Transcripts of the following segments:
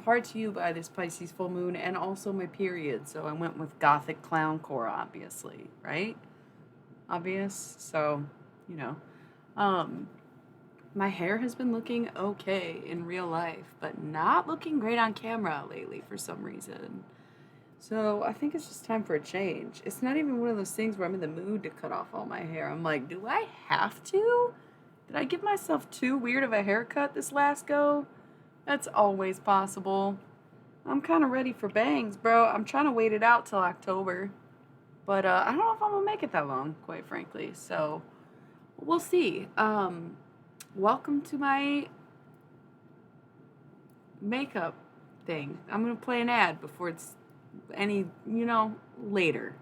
hard to you by this Pisces full moon and also my period. So I went with gothic clowncore, obviously, right? Obvious. So, you know. Um, my hair has been looking okay in real life, but not looking great on camera lately for some reason. So I think it's just time for a change. It's not even one of those things where I'm in the mood to cut off all my hair. I'm like, do I have to? Did I give myself too weird of a haircut this last go? That's always possible. I'm kind of ready for bangs, bro. I'm trying to wait it out till October. But I don't know if I'm going to make it that long, quite frankly. So we'll see. Welcome to my makeup thing. I'm going to play an ad before it's any, later.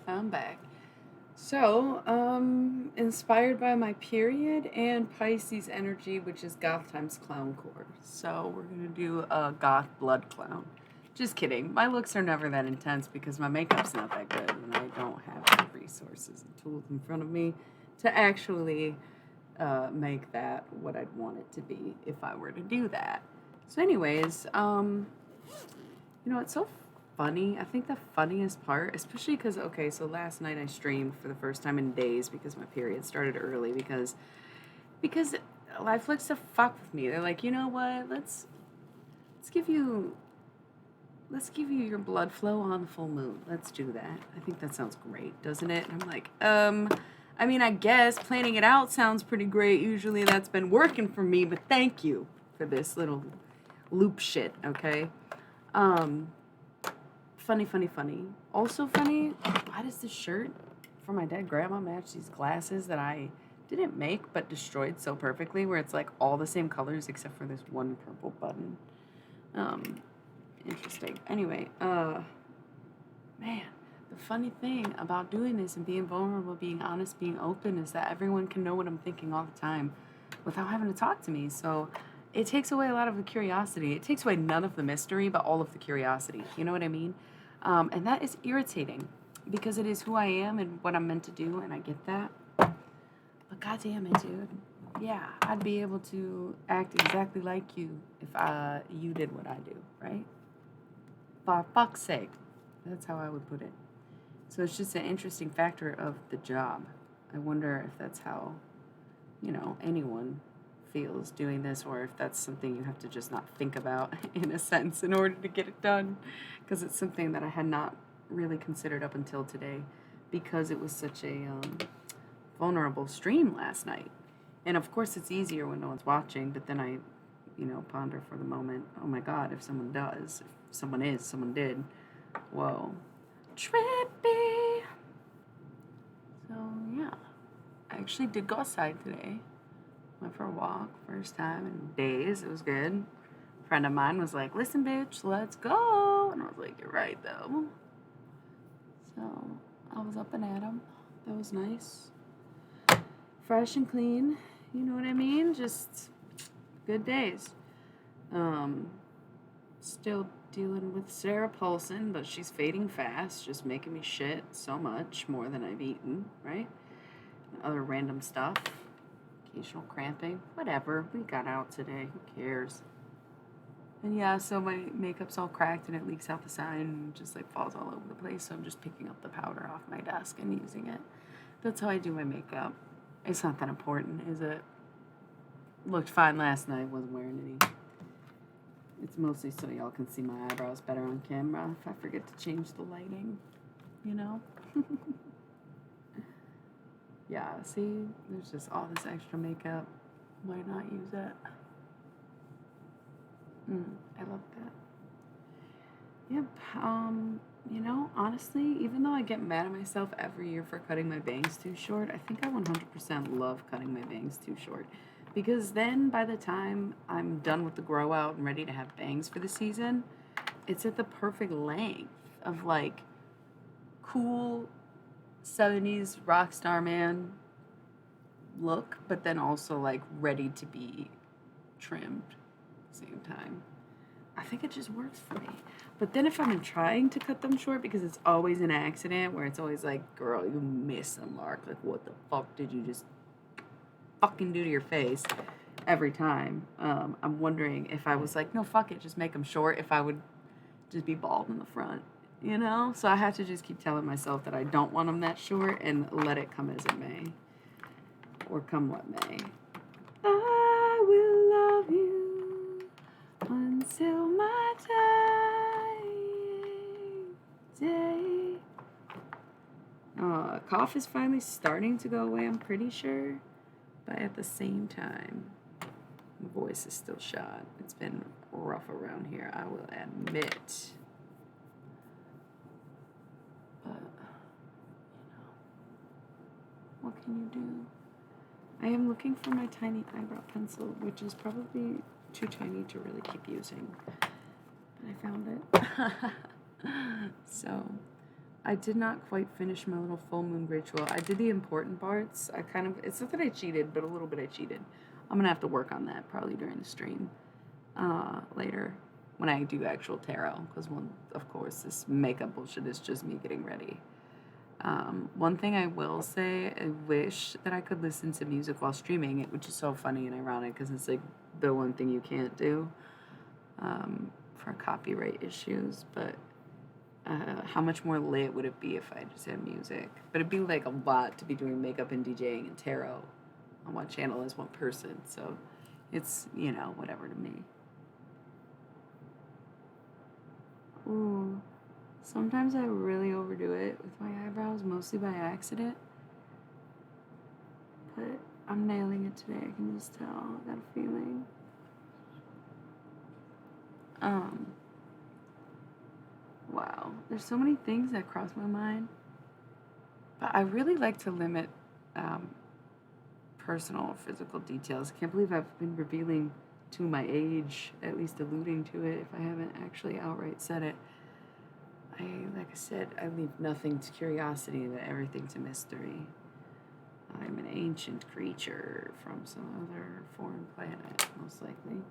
I'm back. So, inspired by my period and Pisces energy, which is goth times clown core. So, we're gonna do a goth blood clown. Just kidding. My looks are never that intense because my makeup's not that good and I don't have the resources and tools in front of me to actually make that what I'd want it to be if I were to do that. So, anyways, it's so funny. I think the funniest part, especially because okay, so last night I streamed for the first time in days because my period started early because life likes to fuck with me. They're like, you know what? Let's give you let's give you your blood flow on the full moon. Let's do that. I think that sounds great, doesn't it? And I'm like, I mean, I guess planning it out sounds pretty great. Usually that's been working for me, but thank you for this little loop shit, okay? Um, Funny, funny, funny. Also funny, why does this shirt for my dead grandma match these glasses that I didn't make but destroyed so perfectly where it's like all the same colors except for this one purple button? Um, Interesting. Anyway, man, the funny thing about doing this and being vulnerable, being honest, being open is that everyone can know what I'm thinking all the time without having to talk to me. So it takes away a lot of the curiosity. It takes away none of the mystery, but all of the curiosity. You know what I mean? And that is irritating because it is who I am and what I'm meant to do, and I get that. But goddamn it, dude. Yeah, I'd be able to act exactly like you if you did what I do, right? For fuck's sake. That's how I would put it. So it's just an interesting factor of the job. I wonder if that's how, anyone feels doing this or if that's something you have to just not think about in a sense in order to get it done. Because it's something that I had not really considered up until today because it was such a vulnerable stream last night. And of course, it's easier when no one's watching, but then I, ponder for the moment, oh my God, if someone does, if someone did, whoa, trippy. So, yeah, I actually did go outside today. Went for a walk, first time in days. It was good. A friend of mine was like, listen, bitch, let's go. And I was like, you're right, though. So, I was up and at 'em. That was nice. Fresh and clean. You know what I mean? Just good days. Um, Still dealing with Sarah Paulson, but she's fading fast, just making me shit so much more than I've eaten, right? And other random stuff. Occasional cramping. Whatever. We got out today. Who cares? And yeah, so my makeup's all cracked and it leaks out the side and just like falls all over the place. So I'm just picking up the powder off my desk and using it. That's how I do my makeup. It's not that important, is it? Looked fine last night, wasn't wearing any. It's mostly so y'all can see my eyebrows better on camera if I forget to change the lighting, you know? Yeah, see? There's just all this extra makeup. Why not use it? I love that. Yep. You know, honestly, even though I get mad at myself every year for cutting my bangs too short, I think I 100% love cutting my bangs too short. Because then by the time I'm done with the grow out and ready to have bangs for the season, it's at the perfect length of like cool 70s rock star man look, but then also like ready to be trimmed at the same time. I think it just works for me. But then if I'm trying to cut them short, because it's always an accident where it's always like, girl, you missed the mark. Like, what the fuck did you just fucking do to your face every time? I'm wondering if I was like, no, fuck it, just make them short, if I would just be bald in the front, you know? So I have to just keep telling myself that I don't want them that short and let it come as it may. Or come what may. I will love you until my dying day. Cough is finally starting to go away, I'm pretty sure. But at the same time, my voice is still shot. It's been rough around here, I will admit. But, you know, what can you do? I am looking for my tiny eyebrow pencil, which is probably too tiny to really keep using. But I found it. So, I did not quite finish my little full moon ritual. I did the important parts. It's not that I cheated, but a little bit I cheated. I'm going to have to work on that probably during the stream later when I do actual tarot. Because, of course, this makeup bullshit is just me getting ready. One thing I will say, I wish that I could listen to music while streaming it, which is so funny and ironic because it's like the one thing you can't do for copyright issues. But how much more lit would it be if I just had music? But it'd be like a lot to be doing makeup and DJing and tarot on one channel as one person. So it's, you know, whatever to me. Ooh. Sometimes I really overdo it with my eyebrows, mostly by accident. But I'm nailing it today, I can just tell. I got a feeling. Wow. There's so many things that cross my mind. But I really like to limit personal or physical details. I can't believe I've been revealing to my age, at least alluding to it, if I haven't actually outright said it. Like I said, I leave nothing to curiosity and everything to mystery. I'm an ancient creature from some other foreign planet, most likely.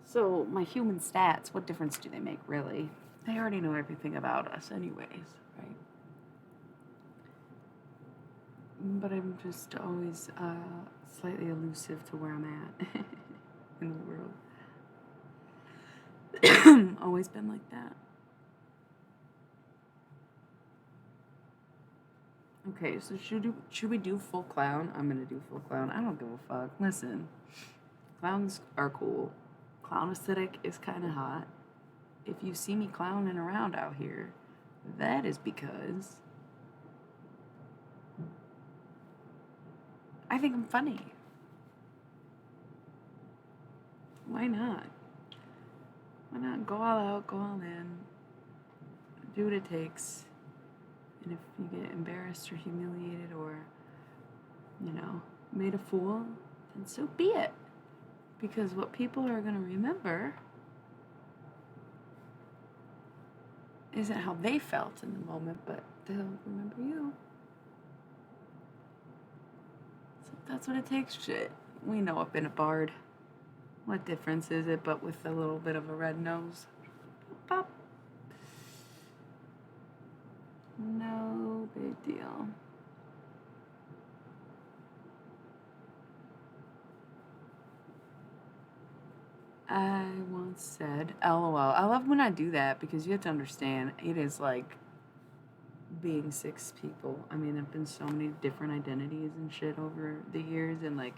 So, my human stats, what difference do they make, really? They already know everything about us anyways, right? But I'm just always slightly elusive to where I'm at in the world. Always been like that. Okay, so should we do full clown? I'm gonna do full clown. I don't give a fuck. Listen, clowns are cool. Clown aesthetic is kind of hot. If you see me clowning around out here, that is because I think I'm funny. Why not? Why not go all out, go all in, do what it takes. And if you get embarrassed or humiliated or, you know, made a fool, then so be it. Because what people are going to remember isn't how they felt in the moment, but they'll remember you. So that's what it takes, shit. We know I've been a bard. What difference is it but with a little bit of a red nose? Pop. No big deal. I once said, LOL. I love when I do that because you have to understand it is like being six people. I mean, there've been so many different identities and shit over the years, and like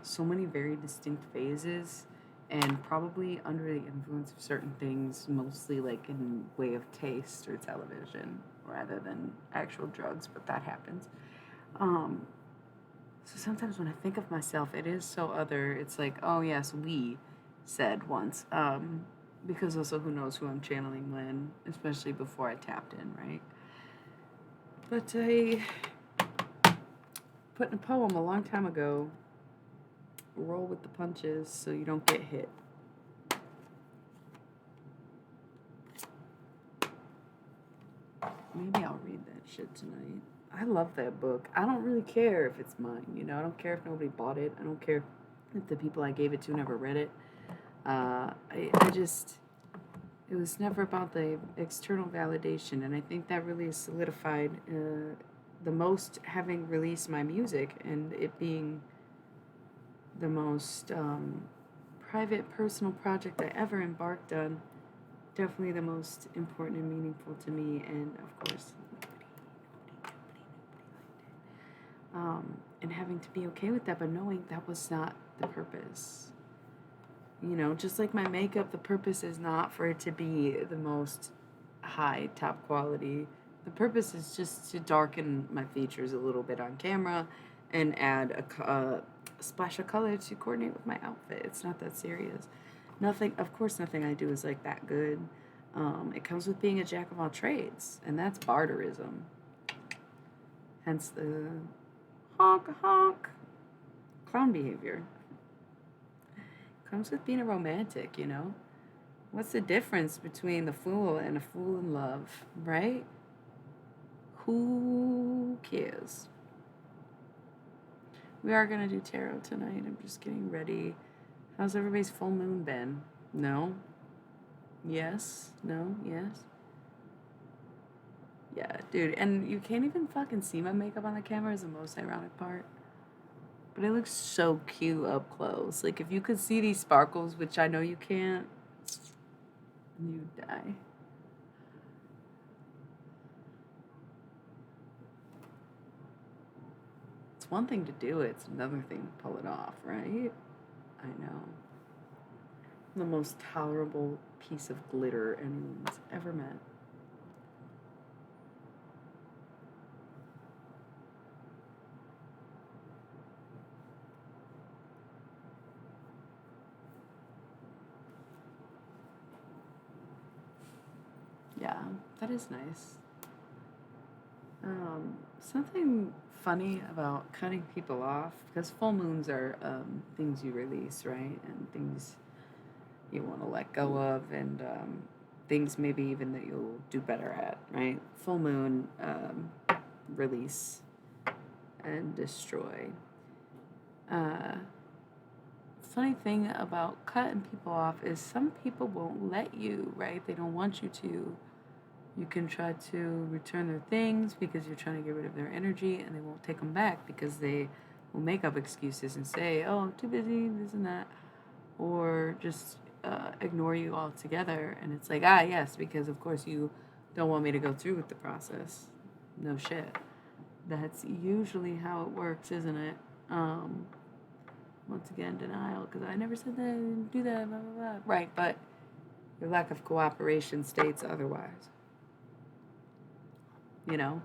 so many very distinct phases, and probably under the influence of certain things, mostly like in way of taste or television rather than actual drugs, but that happens. Um, so sometimes when I think of myself, it is so other. It's like, oh yes, we said once. Because also who knows who I'm channeling when, especially before I tapped in, right? But I put in a poem a long time ago, roll with the punches so you don't get hit. Maybe I'll read that shit tonight. I love that book. I don't really care if it's mine, you know? I don't care if nobody bought it. I don't care if the people I gave it to never read it. I just, it was never about the external validation, and I think that really is solidified the most having released my music and it being the most private, personal project I ever embarked on. Definitely the most important and meaningful to me, and of course, and having to be okay with that, but knowing that was not the purpose. You know, just like my makeup, the purpose is not for it to be the most high, top quality. The purpose is just to darken my features a little bit on camera and add a splash of color to coordinate with my outfit. It's not that serious. Nothing, of course, nothing I do is like that good. It comes with being a jack of all trades, and that's barterism. Hence the honk honk clown behavior. Comes with being a romantic, you know? What's the difference between the fool and a fool in love, right? Who cares? We are going to do tarot tonight. I'm just getting ready. How's everybody's full moon been? No? Yes? No? Yes? Yeah, dude. And you can't even fucking see my makeup on the camera is the most ironic part. But it looks so cute up close. Like, if you could see these sparkles, which I know you can't, you'd die. It's one thing to do it, it's another thing to pull it off, right? I know. The most tolerable piece of glitter anyone's ever met. Yeah, that is nice. Something funny about cutting people off, because full moons are things you release, right? And things you want to let go of, and things maybe even that you'll do better at, right? Full moon, release and destroy. Uh, Funny thing about cutting people off is some people won't let you, right? They don't want you to. You can try to return their things because you're trying to get rid of their energy, and they won't take them back because they will make up excuses and say, oh, I'm too busy, this and that, or just ignore you altogether. And it's like, yes, because of course you don't want me to go through with the process. No shit. That's usually how it works, isn't it? Once again, denial, because I never said that, I didn't do that, blah, blah, blah. Right, but your lack of cooperation states otherwise. You know,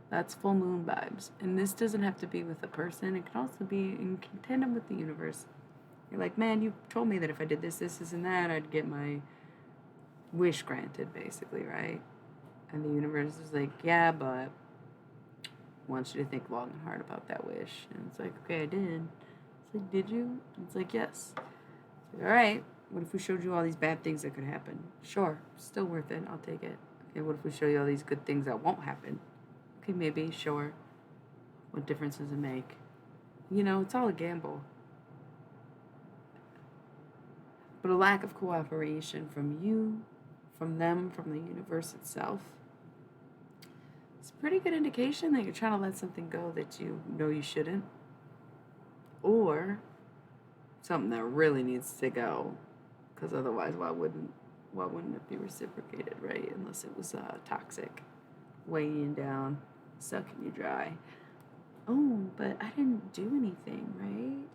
that's full moon vibes. And this doesn't have to be with a person, it can also be in tandem with the universe. You're like, man, you told me that if I did this, this, and that, I'd get my wish granted, basically, right? And the universe is like, yeah, but I want you to think long and hard about that wish. And it's like, okay, I did. It's like, did you? And it's like, yes. It's like, all right, what if we showed you all these bad things that could happen? Sure, still worth it, I'll take it. Okay, what if we show you all these good things that won't happen? Okay, maybe, sure. What difference does it make? You know, it's all a gamble. But a lack of cooperation from you, from them, from the universe itself, it's a pretty good indication that you're trying to let something go that you know you shouldn't. Or something that really needs to go. Because otherwise, why wouldn't it be reciprocated, right? Unless it was toxic. weighing down, sucking you dry. Oh, but I didn't do anything, right?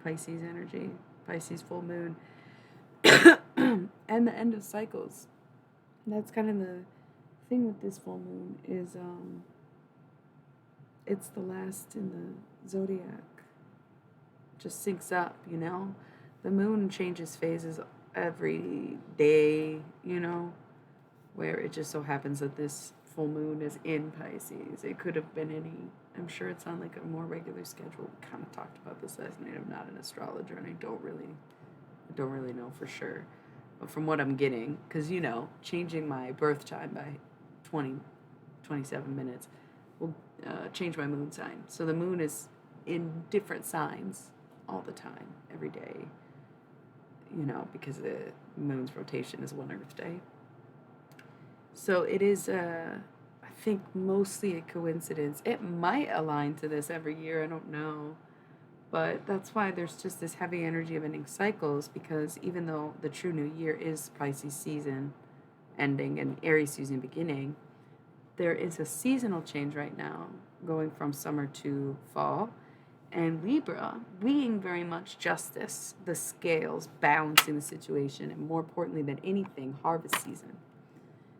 Pisces energy, Pisces full moon, and the end of cycles. That's kind of the thing with this full moon is it's the last in the zodiac. Just syncs up, you know? The moon changes phases every day, you know? Where it just so happens that this full moon is in Pisces. It could have been any. I'm sure it's on like a more regular schedule. We kind of talked about this last night. I'm not an astrologer, and I don't really know for sure. But from what I'm getting, because you know, changing my birth time by 20, 27 minutes will change my moon sign. So the moon is in different signs all the time, every day. You know, because the moon's rotation is one Earth day. So it is, I think, mostly a coincidence. It might align to this every year, I don't know. But that's why there's just this heavy energy of ending cycles, because even though the true new year is Pisces season ending and Aries season beginning, there is a seasonal change right now going from summer to fall. And Libra being very much justice, the scales, balancing the situation, and more importantly than anything, harvest season.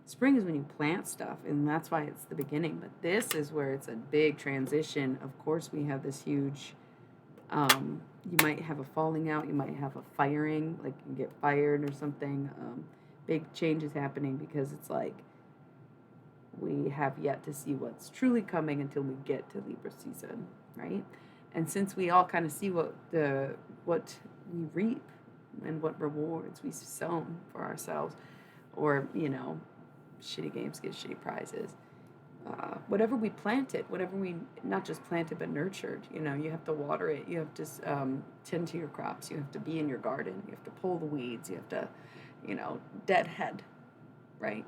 Spring is when you plant stuff, and that's why it's the beginning. But this is where it's a big transition. Of course, we have this huge, you might have a falling out, you might have a firing, like you get fired or something. Big changes happening because it's like we have yet to see what's truly coming until we get to Libra season, right? And since we all kind of see what we reap and what rewards we've sown for ourselves, or you know, shitty games get shitty prizes. Whatever we planted, whatever we not just planted but nurtured, you know, you have to water it. You have to tend to your crops. You have to be in your garden. You have to pull the weeds. You have to, you know, deadhead, right?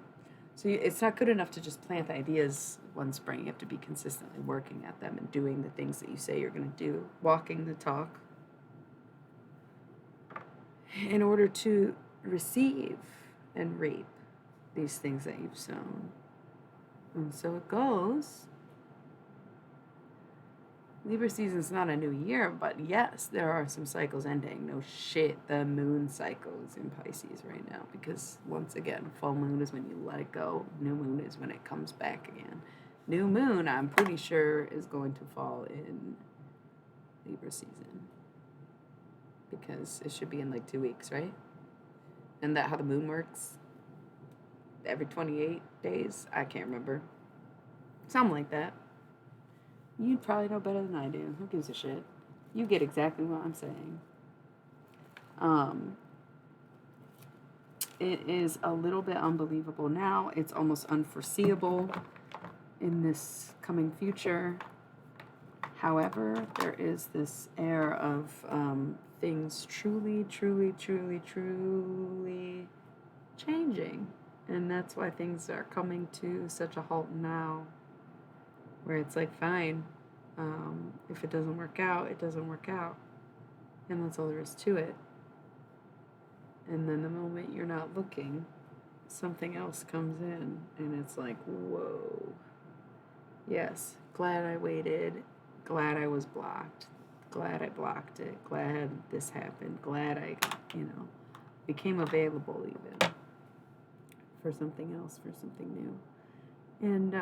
So it's not good enough to just plant ideas one spring. You have to be consistently working at them and doing the things that you say you're going to do, walking the talk, in order to receive and reap these things that you've sown. And so it goes. Libra season's not a new year, but yes, there are some cycles ending. No shit, the moon cycle is in Pisces right now because, once again, full moon is when you let it go. New moon is when it comes back again. New moon, I'm pretty sure, is going to fall in Libra season because it should be in like 2 weeks, right? Isn't that how the moon works? Every 28 days? I can't remember. Something like that. You'd probably know better than I do. Who gives a shit? You get exactly what I'm saying. It is a little bit unbelievable now. It's almost unforeseeable in this coming future. However, there is this air of things truly changing. And that's why things are coming to such a halt now. Where it's like, fine, if it doesn't work out, it doesn't work out. And that's all there is to it. And then the moment you're not looking, something else comes in. And it's like, whoa. Yes, glad I waited. Glad I was blocked. Glad I blocked it. Glad this happened. Glad I, became available even for something else, for something new. And,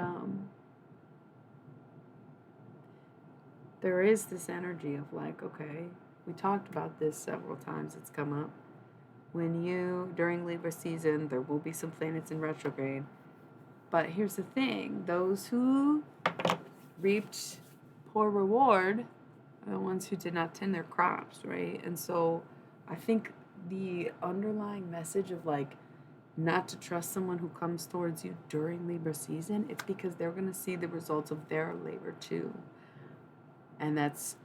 there is this energy of like, okay, we talked about this several times, it's come up. During Libra season, there will be some planets in retrograde. But here's the thing, those who reaped poor reward are the ones who did not tend their crops, right? And so I think the underlying message of like, not to trust someone who comes towards you during Libra season, it's because they're going to see the results of their labor too. And that's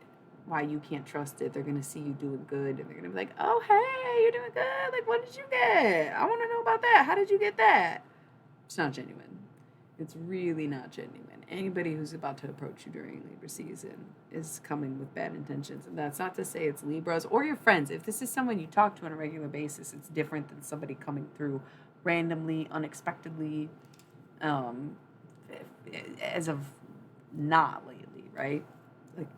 why you can't trust it. They're going to see you doing good. And they're going to be like, oh, hey, you're doing good. Like, what did you get? I want to know about that. How did you get that? It's not genuine. It's really not genuine. Anybody who's about to approach you during Libra season is coming with bad intentions. And that's not to say it's Libras or your friends. If this is someone you talk to on a regular basis, it's different than somebody coming through randomly, unexpectedly, Um, as of not lately, right? Like,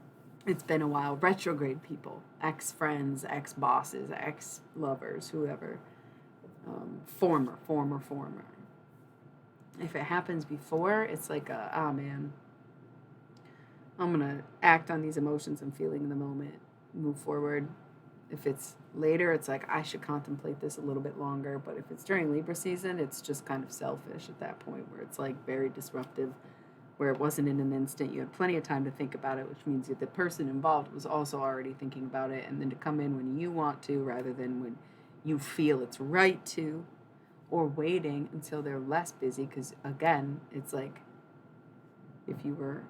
it's been a while. Retrograde people, ex friends, ex bosses, ex lovers, whoever. Former. If it happens before, it's like, oh man, I'm gonna act on these emotions I'm feeling in the moment, move forward. If it's later, it's like I should contemplate this a little bit longer. But if it's during Libra season, it's just kind of selfish at that point where it's like very disruptive, where it wasn't in an instant. You had plenty of time to think about it, which means that the person involved was also already thinking about it. And then to come in when you want to rather than when you feel it's right to, or waiting until they're less busy. Because again, it's like if you were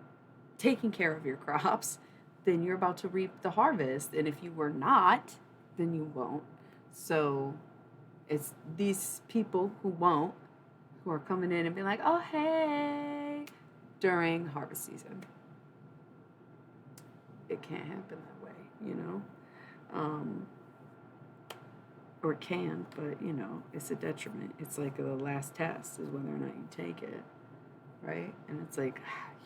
taking care of your crops, then you're about to reap the harvest. And if you were not, then you won't. So it's these people who won't, who are coming in and being like, oh, hey, during harvest season. It can't happen that way, you know? Or it can, but, you know, it's a detriment. It's like the last test is whether or not you take it, right? And it's like,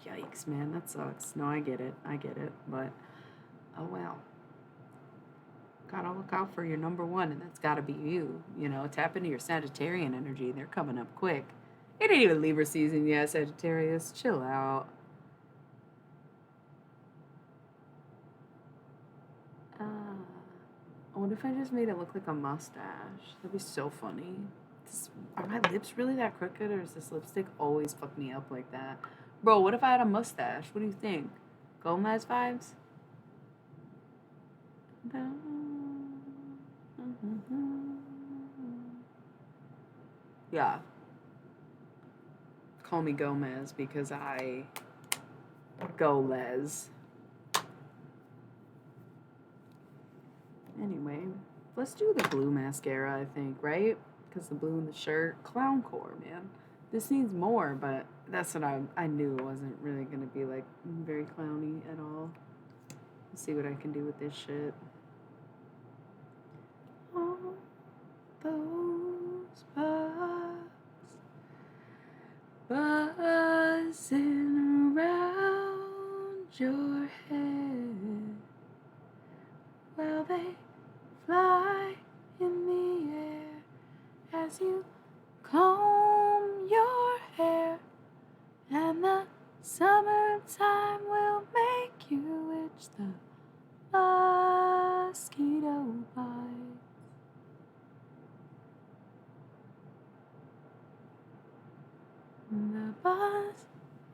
yikes, man, that sucks. No, I get it. But, oh well. Gotta look out for your number one, and that's gotta be you. You know, tap into your Sagittarian energy. They're coming up quick. It ain't even Libra season yet, Sagittarius. Chill out. What if I just made it look like a mustache? That'd be so funny. Are my lips really that crooked, or does this lipstick always fuck me up like that? Bro, what if I had a mustache? What do you think? Gomez vibes? Yeah. Call me Gomez because I go les. Anyway, let's do the blue mascara, I think, right? Because the blue in the shirt, clowncore, man. This needs more, but that's what I knew it wasn't really going to be, like, very clowny at all. Let's see what I can do with this shit. All those bugs buzzing around your head. Well, they fly in the air as you comb your hair, and the summertime will make you itch the mosquito bites. The buzz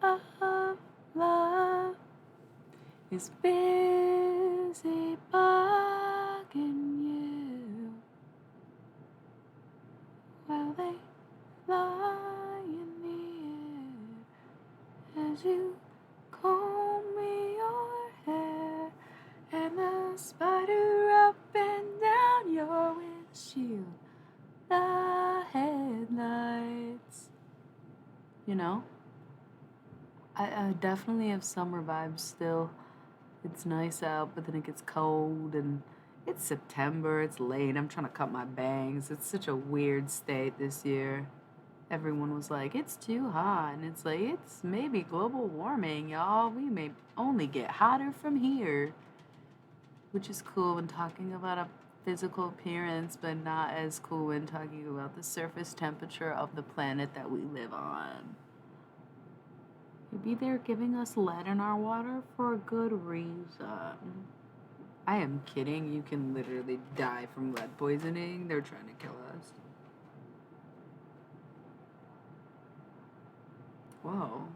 of love is busy bugging you. While they fly in the air as you comb your hair, and the spider up and down your windshield, the headlights. You know? I definitely have summer vibes still. It's nice out, but then it gets cold, and it's September, it's late, I'm trying to cut my bangs. It's such a weird state this year. Everyone was like, it's too hot, and it's like, it's maybe global warming, y'all. We may only get hotter from here. Which is cool when talking about a physical appearance, but not as cool when talking about the surface temperature of the planet that we live on. Maybe they're giving us lead in our water for a good reason. I am kidding. You can literally die from lead poisoning. They're trying to kill us. Whoa.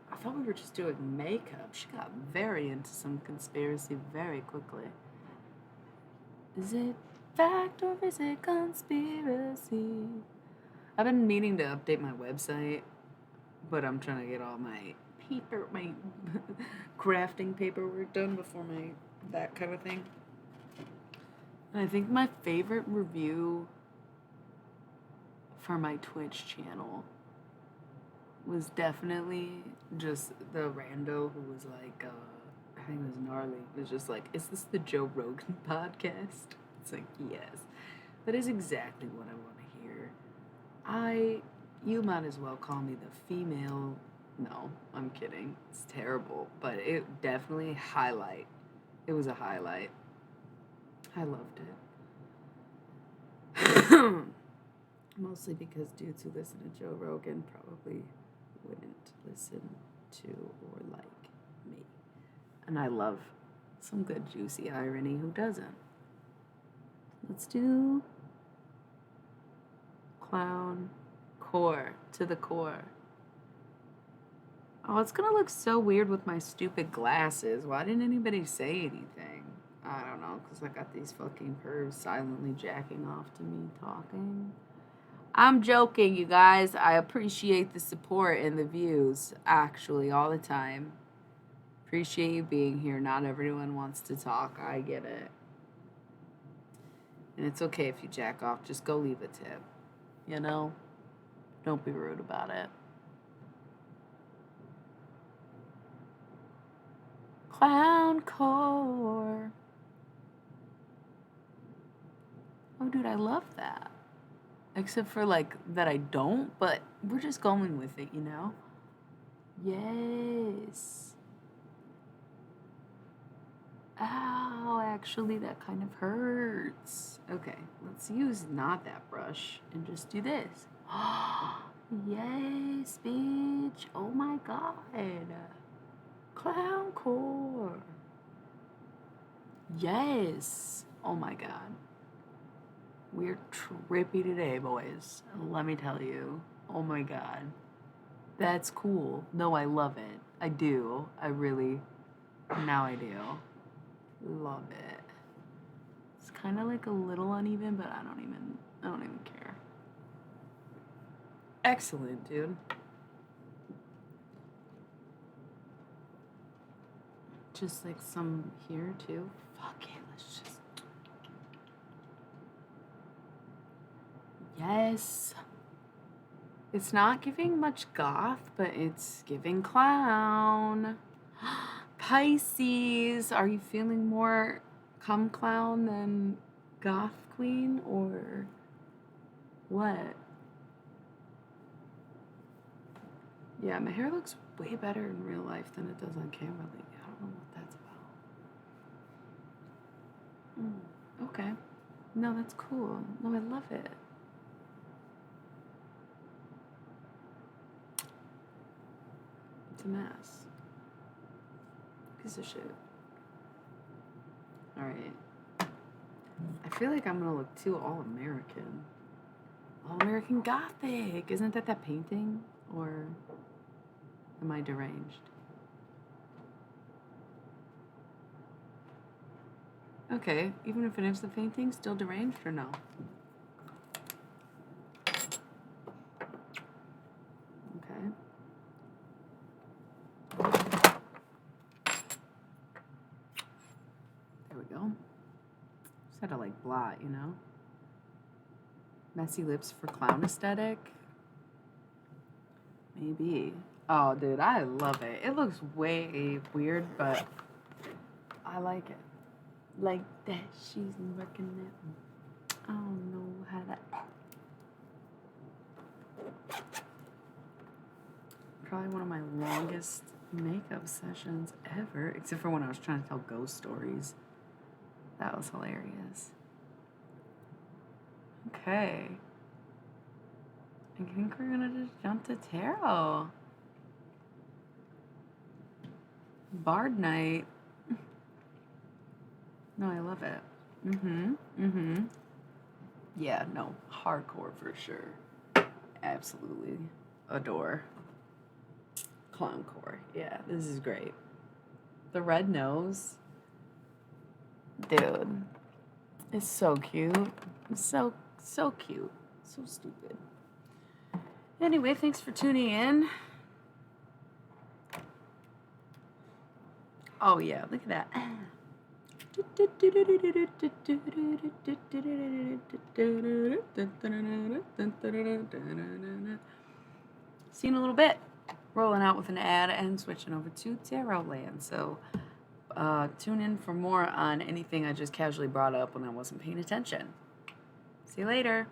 I thought we were just doing makeup. She got very into some conspiracy very quickly. Is it fact or is it conspiracy? I've been meaning to update my website, but I'm trying to get all my crafting paperwork done before that kind of thing. And I think my favorite review for my Twitch channel was definitely just the rando who was like, I think it was Gnarly. It was just like, is this the Joe Rogan podcast? It's like, yes. That is exactly what I want to hear. You might as well call me the female. No, I'm kidding. It's terrible, but it definitely highlight. It was a highlight. I loved it. Mostly because dudes who listen to Joe Rogan probably wouldn't listen to or like me. And I love some good juicy irony. Who doesn't? Let's do clown core to the core. Oh, it's gonna look so weird with my stupid glasses. Why didn't anybody say anything? I don't know, because I got these fucking pervs silently jacking off to me talking. I'm joking, you guys. I appreciate the support and the views, actually, all the time. Appreciate you being here. Not everyone wants to talk. I get it. And it's okay if you jack off. Just go leave a tip. You know? Don't be rude about it. Clown core. Oh, dude, I love that. Except for, like, that I don't, but we're just going with it, you know? Yes. Ow, actually, that kind of hurts. Okay, let's use not that brush and just do this. Yes, bitch. Oh my god. Clown core. Yes. Oh my god. We're trippy today, boys. Let me tell you. Oh my god. That's cool. No, I love it. I do. I really. Now I do. Love it. It's kind of like a little uneven, but I don't even care. Excellent, dude. Just like some here too. Fuck it, let's just. Yes. It's not giving much goth, but it's giving clown. Pisces, are you feeling more cum clown than goth queen or what? Yeah, my hair looks way better in real life than it does on camera. Like, I don't know what that's about. Okay. No, that's cool. No, I love it. It's a mess. Piece of shit. Alright. I feel like I'm gonna look too all-American. All-American Gothic! Isn't that painting? Or am I deranged? Okay, even if it is the painting, still deranged or no? Okay. There we go. Just had to like blot, you know? Messy lips for clown aesthetic? Maybe. Oh, dude, I love it. It looks way weird, but I like it. Like that, she's working it. I don't know how that. Probably one of my longest makeup sessions ever, except for when I was trying to tell ghost stories. That was hilarious. Okay. I think we're gonna just jump to tarot. Bard night. No, I love it. Yeah, no, hardcore for sure. Absolutely adore. Clowncore. Yeah, this is great. The red nose. Dude. It's so cute. It's so cute. So stupid. Anyway, thanks for tuning in. Oh yeah, look at that. See you in a little bit. Rolling out with an ad and switching over to Tarot Land. So tune in for more on anything I just casually brought up when I wasn't paying attention. See you later.